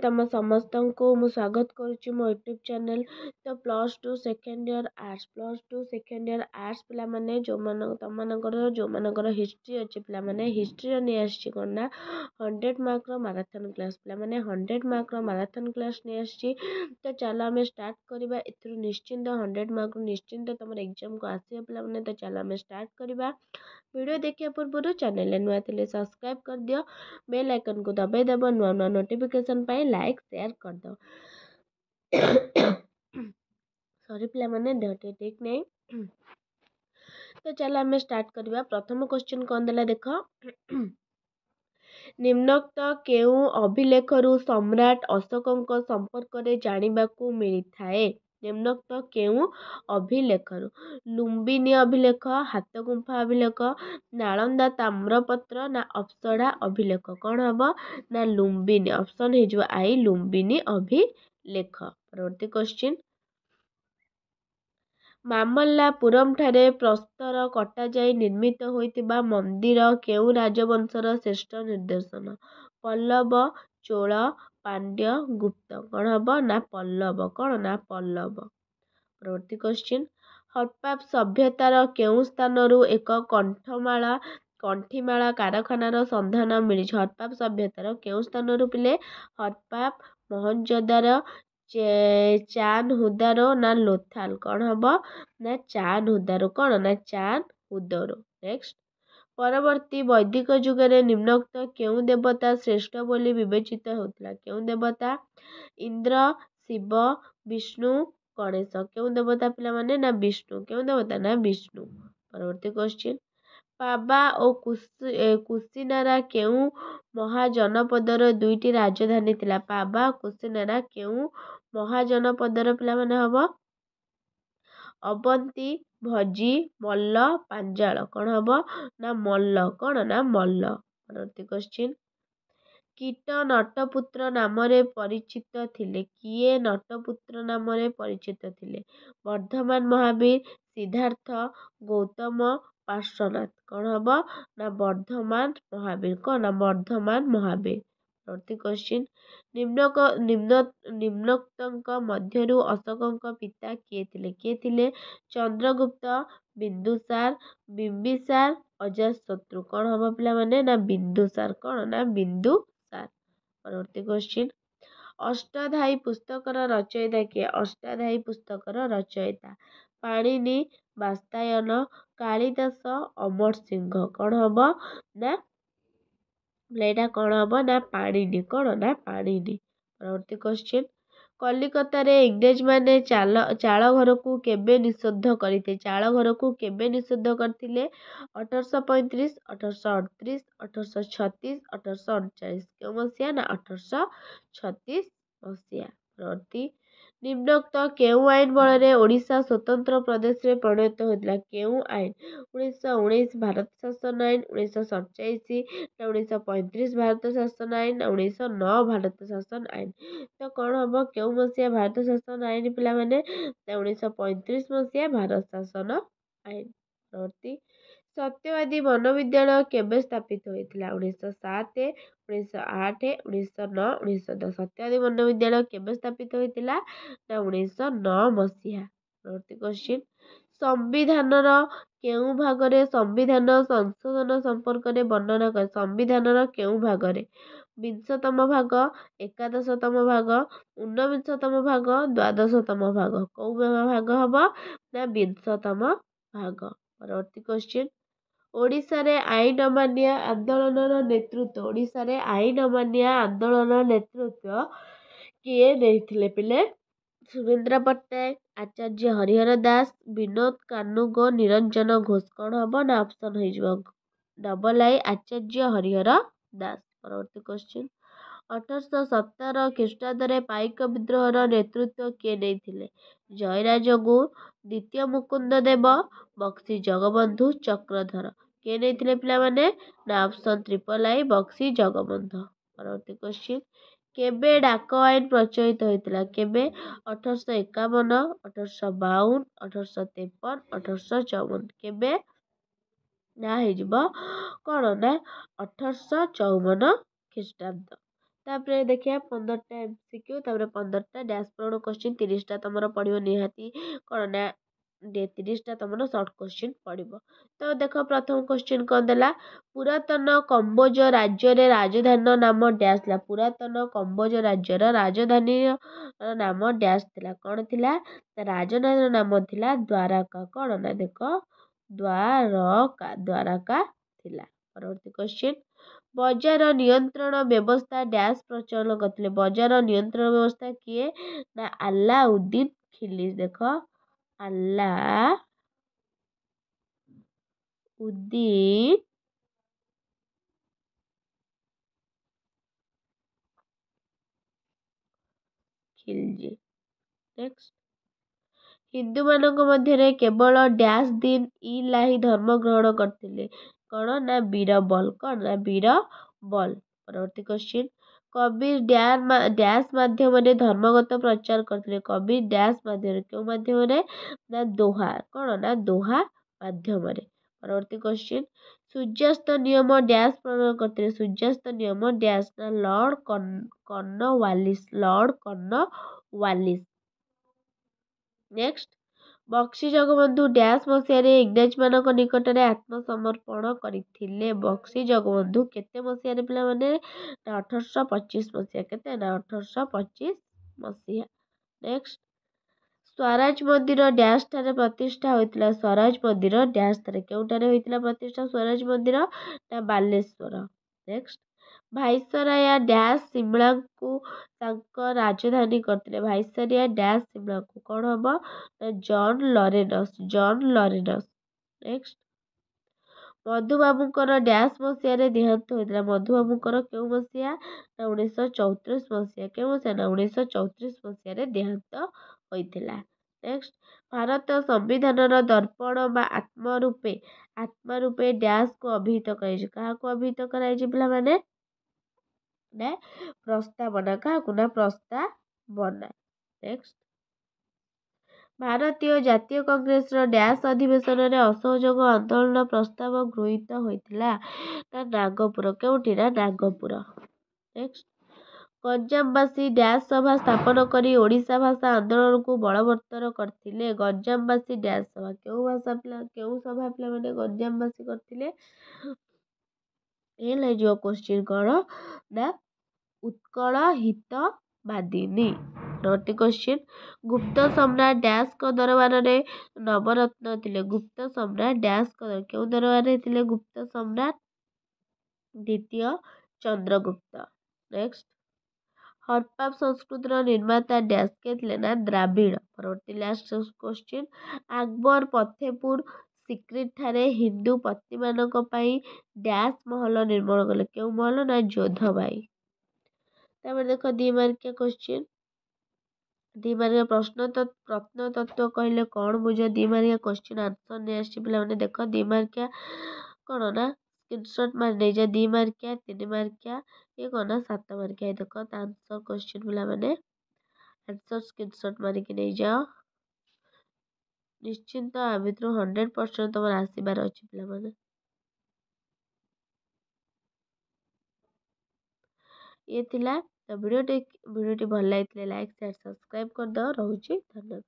ତମ ସମସ୍ତଙ୍କୁ ମୁଁ ସ୍ୱାଗତ କରୁଛି ମୋ ୟୁଟ୍ୟୁବ୍ ଚ୍ୟାନେଲ୍। ତ +2 ସେକେଣ୍ଡ ଇୟର୍ ଆର୍ଟ୍ସ ପିଲାମାନେ ଯେଉଁମାନଙ୍କର ହିଷ୍ଟ୍ରି ଅଛି ପିଲାମାନେ ହିଷ୍ଟ୍ରିର ନେଇ ଆସିଛି କ'ଣ ନା 100 ମାର୍କର ମାରାଥନ୍ କ୍ଲାସ୍। ପିଲାମାନେ 100 ମାର୍କର ମାରାଥନ୍ କ୍ଲାସ୍ ନେଇ ଆସିଛି। ତ ଚାଲ ଆମେ ଷ୍ଟାର୍ଟ କରିବା। ଏଥିରୁ ନିଶ୍ଚିନ୍ତ 100 ମାର୍କରୁ ନିଶ୍ଚିନ୍ତ ତମର ଏକ୍ଜାମ୍କୁ ଆସିବ ପିଲାମାନେ। ତ ଚାଲ ଆମେ ଷ୍ଟାର୍ଟ କରିବା। ଭିଡ଼ିଓ ଦେଖିବା ପୂର୍ବରୁ ଚ୍ୟାନେଲରେ ନୂଆ ଥିଲେ ସବସ୍କ୍ରାଇବ୍ କରିଦିଅ, ବେଲ୍ ଆଇକନ୍କୁ ଦବାଇ ଦେବ, ନୂଆ ନୂଆ ନୋଟିଫିକେସନ୍ ପାଇଁ ଲାଇକ୍ ସେୟାର କରିଦେବ। ସରି ପିଲାମାନେ, ଦେହ ଟିକେ ଠିକ୍ ନାହିଁ। ତ ଚାଲ ଆମେ ଷ୍ଟାର୍ଟ କରିବା। ପ୍ରଥମ କ୍ୱେଶ୍ଚିନ୍ କ'ଣ ଦେଲା ଦେଖ। ନିମ୍ନୋକ୍ତ କେଉଁ ଅଭିଲେଖରୁ ସମ୍ରାଟ ଅଶୋକଙ୍କ ସମ୍ପର୍କରେ ଜାଣିବାକୁ ମିଳିଥାଏ? ନିମ୍ନୋକ୍ତ କେଉଁ ଅଭିଲେଖରୁ? ଲୁମ୍ବିନୀ ଅଭିଲେଖ, ହାତଗୁମ୍ଫା ଅଭିଲେଖ, ନାଳନ୍ଦା ତାମ୍ରପତ୍ର ନା ଅପ୍ସରା ଅଭିଲେଖ? କ'ଣ ହବ ନା ଲୁମ୍ବିନୀ। ଅପସନ୍ ହେଇଯିବ ଆଇ, ଲୁମ୍ବିନୀ ଅଭିଲେଖ। ପରବର୍ତ୍ତୀ କ୍ୱେଶ୍ଚିନ୍। ମାମଲ୍ଲାପୁରମଠାରେ ପ୍ରସ୍ତର କଟାଯାଇ ନିର୍ମିତ ହୋଇଥିବା ମନ୍ଦିର କେଉଁ ରାଜବଂଶର ଶ୍ରେଷ୍ଠ ନିଦର୍ଶନ? ପଲ୍ଲବ, ଚୋଳ, ପାଣ୍ଡ୍ୟ, ଗୁପ୍ତ? କ'ଣ ହବ ନା ପଲ୍ଲବ। କ'ଣ ନା ପଲ୍ଲବ। ପରବର୍ତ୍ତୀ କ୍ୱେଶ୍ଚିନ୍। ହରପ୍ପା ସଭ୍ୟତାର କେଉଁ ସ୍ଥାନରୁ ଏକ କଣ୍ଠିମାଳା କାରଖାନାର ସନ୍ଧାନ ମିଳିଛି? ହରପ୍ପା ସଭ୍ୟତାର କେଉଁ ସ୍ଥାନରୁ ପିଲେ? ହରପ୍ପା, ମହେଞ୍ଜୋଦାରୋ, ଚାନ୍ହୁଦାରୋ ନା ଲୋଥାଲ? କ'ଣ ହବ ନା ଚାନ୍ହୁଦାରୋ। କ'ଣ ନା ଚାନ୍ହୁଦାରୋ। ନେକ୍ସଟ। ପରବର୍ତ୍ତୀ ବୈଦିକ ଯୁଗରେ ନିମ୍ନୋକ୍ତ କେଉଁ ଦେବତା ଶ୍ରେଷ୍ଠ ବୋଲି ବିବେଚିତ ହେଉଥିଲା? କେଉଁ ଦେବତା? ଇନ୍ଦ୍ର, ଶିବ, ବିଷ୍ଣୁ, ଗଣେଶ? କେଉଁ ଦେବତା ପିଲାମାନେ? ନା ବିଷ୍ଣୁ। କେଉଁ ଦେବତା? ନା ବିଷ୍ଣୁ। ପରବର୍ତ୍ତୀ କ୍ୱେଶ୍ଚିନ୍। ପାବା ଓ କୁସିନାରା କେଉଁ ମହାଜନପଦର ଦୁଇଟି ରାଜଧାନୀ ଥିଲା? ପାବା, କୁସିନାରା କେଉଁ ମହାଜନପଦର ପିଲାମାନେ ହବ? ଅବନ୍ତୀ, ଭଜି, ମଲ୍ଲ, ପାଞ୍ଜାଳ? କ'ଣ ହବ ନା ମଲ୍ଲ। କ'ଣ ନା ମଲ୍ଲ। ପରବର୍ତ୍ତୀ କ୍ୱେଶ୍ଚିନ୍। କୀଟ ନଟପୁତ୍ର ନାମରେ ପରିଚିତ ଥିଲେ? କିଏ ନଟପୁତ୍ର ନାମରେ ପରିଚିତ ଥିଲେ? ବର୍ଦ୍ଧମାନ ମହାବୀର, ସିଦ୍ଧାର୍ଥ, ଗୌତମ, ପାର୍ଶ୍ୱନାଥ? କ'ଣ ହବ ନା ବର୍ଦ୍ଧମାନ ମହାବୀର। କ'ଣ ନା ବର୍ଦ୍ଧମାନ ମହାବୀର। ପରବର୍ତ୍ତୀ କ୍ୱେଶ୍ଚିନ୍। ନିମ୍ନୋକ୍ତଙ୍କ ମଧ୍ୟରୁ ଅଶୋକଙ୍କ ପିତା କିଏ ଥିଲେ? କିଏ ଥିଲେ? ଚନ୍ଦ୍ରଗୁପ୍ତ, ବିନ୍ଦୁସାର, ବିମ୍ବିସାର, ଅଜାତଶତ୍ରୁ? କ'ଣ ହବ ପିଲାମାନେ? ନା ବିନ୍ଦୁସାର। କ'ଣ ନା ବିନ୍ଦୁସାର। ପରବର୍ତ୍ତୀ କ୍ୱେଶ୍ଚିନ୍। ଅଷ୍ଟାଧ୍ୟାୟୀ ପୁସ୍ତକର ରଚୟିତା କିଏ? ଅଷ୍ଟାଧ୍ୟାୟୀ ପୁସ୍ତକର ରଚୟିତା ପାଣିନି, ବାତ୍ସାୟନ, କାଳିଦାସ, ଅମର ସିଂହ? କ'ଣ ହବ ନା ଏଇଟା କ'ଣ ହବ ନା ପାଣିନି। କ'ଣ ନା ପାଣିନି। ପରବର୍ତ୍ତୀ କ୍ୱେଶ୍ଚିନ୍। କଲିକତାରେ ଇଂରେଜମାନେ ଚାଳଘରକୁ କେବେ ନିଷିଦ୍ଧ କରିଥିଲେ? ଚାଳଘରକୁ କେବେ ନିଷିଦ୍ଧ କରିଥିଲେ? 1835, 1838, 1836, 1839? କେଉଁ ମସିହା? ନା 1836 ମସିହା। ପରବର୍ତ୍ତୀ। ନିମ୍ନୋକ୍ତ କେଉଁ ଆଇନ ବଳରେ ଓଡ଼ିଶା ସ୍ୱତନ୍ତ୍ର ପ୍ରଦେଶରେ ପରିଣତ ହୋଇଥିଲା? କେଉଁ ଆଇନ? 1919 ଭାରତ ଶାସନ ଆଇନ, 1947 ନା 1935 ଭାରତ ଶାସନ ଆଇନ ନା 1909 ଭାରତ ଶାସନ ଆଇନ? ତ କ'ଣ ହବ କେଉଁ ମସିହା ଭାରତ ଶାସନ ଆଇନ ପିଲାମାନେ? ନା 1935 ମସିହା ଭାରତ ଶାସନ ଆଇନ। ପରବର୍ତ୍ତୀ। ସତ୍ୟବାଦୀ ବନବିଦ୍ୟାଳୟ କେବେ ସ୍ଥାପିତ ହୋଇଥିଲା? 1907, 1908, 1909, 1910? ସତ୍ୟବାଦୀ ବନବିଦ୍ୟାଳୟ କେବେ ସ୍ଥାପିତ ହୋଇଥିଲା? ନା 1909 ମସିହା। ପରବର୍ତ୍ତୀ କ୍ୱେଶ୍ଚିନ୍। ସମ୍ବିଧାନର କେଉଁ ଭାଗରେ ସମ୍ବିଧାନ ସଂଶୋଧନ ସମ୍ପର୍କରେ ବର୍ଣ୍ଣନା କରେ? ସମ୍ବିଧାନର କେଉଁ ଭାଗରେ? 20ତମ ଭାଗ, 11ତମ ଭାଗ, 19ତମ ଭାଗ, ଦ୍ୱାଦଶତମ ଭାଗ? କେଉଁ ଭାଗ ହବ ନା 20ତମ ଭାଗ। ପରବର୍ତ୍ତୀ କ୍ୱେଶ୍ଚିନ୍। ଓଡ଼ିଶାରେ ଆଇନ ଅମାନ୍ୟ ଆନ୍ଦୋଳନର ନେତୃତ୍ୱ ଓଡ଼ିଶାରେ ଆଇନ ଅମାନ୍ୟ ଆନ୍ଦୋଳନର ନେତୃତ୍ୱ କିଏ ନେଇଥିଲେ ପିଲେ? ସୁରେନ୍ଦ୍ର ପଟ୍ଟନାୟକ, ଆଚାର୍ଯ୍ୟ ହରିହର ଦାସ, ବିନୋଦ କାନୁନଗୋ, ନିରଞ୍ଜନ ଘୋଷ? କ'ଣ ହବ ନା ଅପସନ୍ ହେଇଯିବ ଡବଲ ଆଇ, ଆଚାର୍ଯ୍ୟ ହରିହର ଦାସ। ପରବର୍ତ୍ତୀ କ୍ୱେଶ୍ଚିନ୍। 1817 ଖ୍ରୀଷ୍ଟାବ୍ଦରେ ପାଇକ ବିଦ୍ରୋହର ନେତୃତ୍ୱ କିଏ ନେଇଥିଲେ? ଜୟରାଜ ଗୁର, ଦ୍ୱିତୀୟ ମୁକୁନ୍ଦ ଦେବ, ବକ୍ସି ଜଗବନ୍ଧୁ, ଚକ୍ରଧର? କିଏ ନେଇଥିଲେ ପିଲାମାନେ? ନା option triple I, Bakshi Jagabandhu. ପରବର୍ତ୍ତୀ କ୍ୱେଶ୍ଚିନ୍। କେବେ ଡାକ ଆଇନ ପ୍ରଚଳିତ ହୋଇଥିଲା? କେବେ? 1851, 1852, 1853, 1854? କେବେ? ନା ହେଇଯିବ କ'ଣ ନା 1854 ଖ୍ରୀଷ୍ଟାବ୍ଦ। तापर देखिए 15टा एमसीक्यू तापर 15टा डैश पूरण क्वेश्चन 30टा तुम पड़ो निहाती कौन ना 30टा तुम सर्ट क्वेश्चन पड़ो। तो देख प्रथम क्वेश्चन कौन देला पुरातन कंबोज राज्य राजधानी नाम डैश ला पुरातन कंबोज राज्यर राजधानी नाम डैश थिला कौन थिला राजधानी नाम थिला द्वारका कौन ना देख द्वारका थिला। परवर्ती क्वेश्चन बजार नियंत्रण व्यवस्था डैश प्रचलन करते बजार नियंत्रण व्यवस्था किए ना अलाउद्दीन खिलजी देख अलाउद्दीन खिलजी। नेक्स्ट हिंदू मानक मध्य केवल डैश दिन इलाही धर्म ग्रहण करते कौन ना बीरबल कौन ना बीरबल। परवर्ती क्वेश्चन कबीर डैश माध्यम धर्मगत प्रचार करते कबीर डैश माध्यम क्यों माध्यम ना दोहा कौन ना दोहा माध्यम। परवर्ती क्वेश्चन सूर्यास्त नियम डैश प्रणयन करते सूर्यास्त नियम डैश ना Lord Cornwallis Lord Cornwallis. Next Bakshi Jagabandhu dash मसीह इंग्रेज मानक निकट में आत्मसमर्पण करथिले बक्सी जगबंधु केते मसीह पिला माने 1825 मसीहा केते ना 1825 मसीहा। नेक्स्ट स्वराज मंदिर डैश ठारे प्रतिष्ठा होइतिला स्वराज मंदिर डैश ठारे केउठारे होइतिला प्रतिष्ठा स्वराज मंदिर ना बालेश्वर। नेक्स्ट भाईसराया डैश सिमला को तांको राजधानी करथिले भाईसराया डैश सिमला को कौन हम ना जॉन लॉरेनस। नेक्स्ट मधुबाबूଙ୍କର डैश मसीह देहांत होता मधुबाबूଙ୍କର केउ मसीहा ना 1934 मसीहा केउ मसीहा ना 1934 मसीह देहांत होता। नेक्स्ट भारत संविधान दर्पण बा आत्मा रूपे डैश को अभिहित क्या अभिहित कर प्रस्तावना क्या प्रस्तावना। नेक्स्ट भारतीय जातीय कांग्रेस डैश अधिवेशन में असहयोग आंदोलन प्रस्ताव गृहीत होता नागपुर केउठी ना नागपुर। नेक्स्ट गंजामवासी डैश सभा स्थापन करी ओडिशा भाषा आंदोलन को बलवत्तर करथिले गंजामवासी डैश सभा केउ सभा पिला माने गंजामवासी करथिले ए जो क्वेश्चन कौन ना उत्कल हितवादिनी। परवर्ती क्वेश्चन गुप्त सम्राट डैश को दरबार में नवरत्न थिले गुप्त सम्राट डैश को क्यों दरबार में थिले गुप्त सम्राट द्वितीय चंद्रगुप्त। नेक्स्ट हड़प्पा संस्कृतिर निर्माता डैश के थिले ना द्राविड़। परवर्ती लास्ट क्वेश्चन अकबर फतेहपुर सिक्री ठारे हिंदू पति मानक पई डैश महल निर्माण कले क्यों महल ना जोधबाई। तापर देखो 2 मार्किया क्वेश्चन 2 मार्किया प्रश्न तत्व कहले कौन बुझ 2 मार्किया क्वेश्चन आंसर नहीं आछि पिला माने देखो 2 मार्किया कौन ना स्क्रीनशॉट मार नहीं जा 2 मार्किया 3 मार्किया ये कौन ना 7 मार्किया देखो आंसर क्वेश्चन पिला माने आंसर स्क्रीनशॉट मारिक नहीं जाओ निश्चिंत आ भितर 100% तुम आसबार अच्छी पिला माने। ये थिला तो वीडियोटी भल लगी लाइक शेयर सब्सक्राइब कर दो रहुची धन्यवाद।